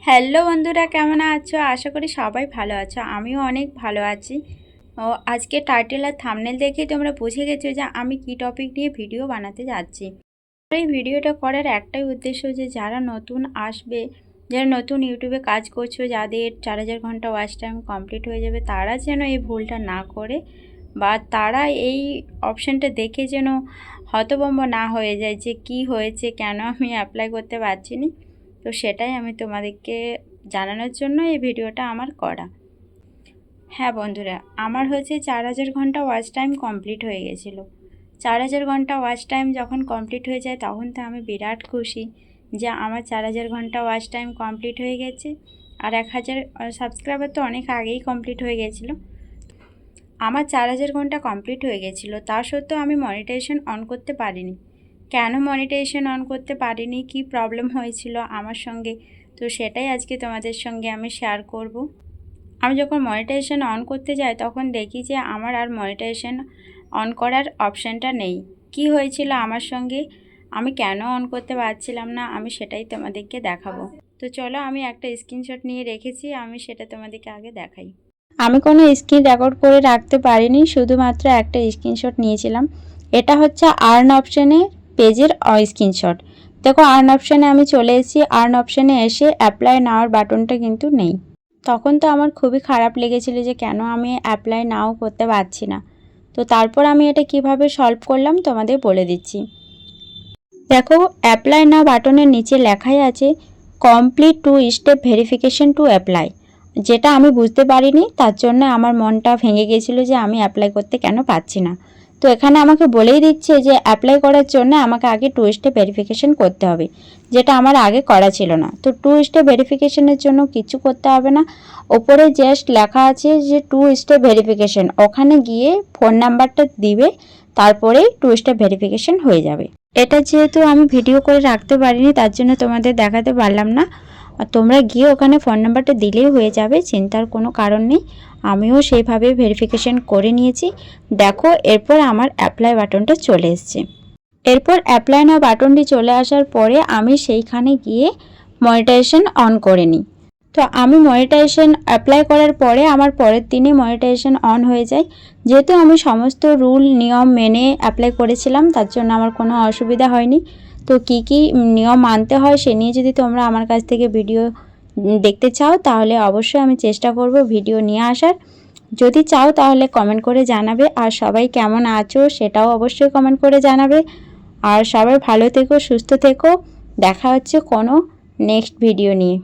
Hello বন্ধুরা, কেমন আছো? আশা করি সবাই ভালো আছো। আমিও অনেক ভালো আছি। আজকে টাইটেল আর থাম্বনেল দেখেই তোমরা বুঝে গেছো যে আমি কি টপিক নিয়ে ভিডিও বানাতে যাচ্ছি। এই ভিডিওটা করার একটাই উদ্দেশ্য যে যারা নতুন আসবে, যারা নতুন ইউটিউবে কাজ করছো, যাদের 4000 ঘন্টা ওয়াচ টাইম কমপ্লিট হয়ে যাবে, তারা যেন এই ভুলটা না করে বা তারা এই অপশানটা দেখে যেন হতভম্ব না হয়ে যায় যে কি হয়েছে, কেন আমি অ্যাপ্লাই করতে পারছি না। তো সেটাই আমি তোমাদেরকে জানানোর জন্য এই ভিডিওটা আমার করা। হ্যাঁ বন্ধুরা, আমার হচ্ছে 4000 ঘন্টা ওয়াচ টাইম কমপ্লিট হয়ে গেছিলো। 4000 ঘন্টা ওয়াচ টাইম যখন কমপ্লিট হয়ে যায় তখন তো আমি বিরাট খুশি যে আমার 4000 ঘন্টা ওয়াচ টাইম কমপ্লিট হয়ে গেছে। আর 1000 সাবস্ক্রাইবার তো অনেক আগেই কমপ্লিট হয়ে গেছিলো। আমার 4000 ঘন্টা কমপ্লিট হয়ে গেছিলো, তা সত্ত্বেও আমি মনিটাইজেশন অন করতে পারিনি। কেন মনিটাইজেশন অন করতে পারিনি, কি প্রবলেম হয়েছিল আমার সঙ্গে, তো সেটাই আজকে তোমাদের সঙ্গে আমি শেয়ার করব। আমি যখন মনিটাইজেশন অন করতে যাই তখন দেখি যে আমার আর মনিটাইজেশন অন করার অপশানটা নেই। কি হয়েছিল আমার সঙ্গে, আমি কেন অন করতে পারছিলাম না, আমি সেটাই তোমাদেরকে দেখাবো। তো চলো, আমি একটা স্ক্রিনশট নিয়ে রেখেছি, আমি সেটা তোমাদেরকে আগে দেখাই। আমি কোনো স্ক্রিন রেকর্ড করে রাখতে পারিনি, শুধুমাত্র একটা স্ক্রিনশট নিয়েছিলাম। এটা হচ্ছে আর্ন অপশানে পেজের স্ক্রিনশট। দেখো, আর্ন অপশানে আমি চলে এসেছি। আর্ন অপশানে এসে অ্যাপ্লাই নাওয়ার বাটনটা কিন্তু নেই। তখন তো আমার খুবই খারাপ লেগেছিল যে কেন আমি অ্যাপ্লাই নাও করতে পারছি না। তো তারপর আমি এটা কিভাবে সলভ করলাম তোমাদের বলে দিচ্ছি। দেখো, অ্যাপ্লাই নাও বাটনের নিচে লেখাই আছে complete 2 step verification to apply. যেটা আমি বুঝতে পারিনি, তার জন্য আমার মনটা ভেঙে গিয়েছিল যে আমি অ্যাপ্লাই করতে কেন পারছি না। তো এখানে আমাকে বলেই দিচ্ছে যে অ্যাপ্লাই করার জন্য আমাকে আগে 2 স্টেপ ভেরিফিকেশন করতে হবে, যেটা আমার আগে করা ছিল না। তো 2 স্টেপ ভেরিফিকেশনের জন্য কিছু করতে হবে না। ওপরে জাস্ট লেখা আছে যে 2 স্টেপ ভেরিফিকেশন, ওখানে গিয়ে ফোন নাম্বারটা দিবে, তারপরেই 2 স্টেপ ভেরিফিকেশন হয়ে যাবে। এটা যেহেতু আমি ভিডিও করে রাখতে পারিনি, তার জন্য তোমাদের দেখাতে পারলাম না। আর তোমরা গিয়ে ওখানে ফোন নাম্বারটা দিলেই হয়ে যাবে, চিন্তার কোনো কারণ নেই। আমিও সেইভাবে ভেরিফিকেশন করে নিয়েছি। দেখো, এরপর আমার অ্যাপ্লাই বাটনটা চলে এসছে। এরপর অ্যাপ্লাই নাও বাটনটি চলে আসার পরে আমি সেইখানে গিয়ে মনিটাইজেশন অন করে নিই। তো আমি মনিটাইজেশন অ্যাপ্লাই করার পরে আমার পরের দিনে মনিটাইজেশন অন হয়ে যায়। যেহেতু আমি সমস্ত রুল নিয়ম মেনে অ্যাপ্লাই করেছিলাম, তার জন্য আমার কোনো অসুবিধা হয়নি। তো কি কি নিয়ম মানতে হয় সে নিয়ে যদি তোমরা আমার কাছ থেকে ভিডিও দেখতে চাও, তাহলে অবশ্যই আমি চেষ্টা করব ভিডিও নিয়ে আসার। যদি চাও তাহলে কমেন্ট করে জানাবে। আর সবাই কেমন আছো সেটাও অবশ্যই কমেন্ট করে জানাবে। আর সবাই ভালো থেকো, সুস্থ থেকো। দেখা হচ্ছে কোনো নেক্সট ভিডিও নিয়ে।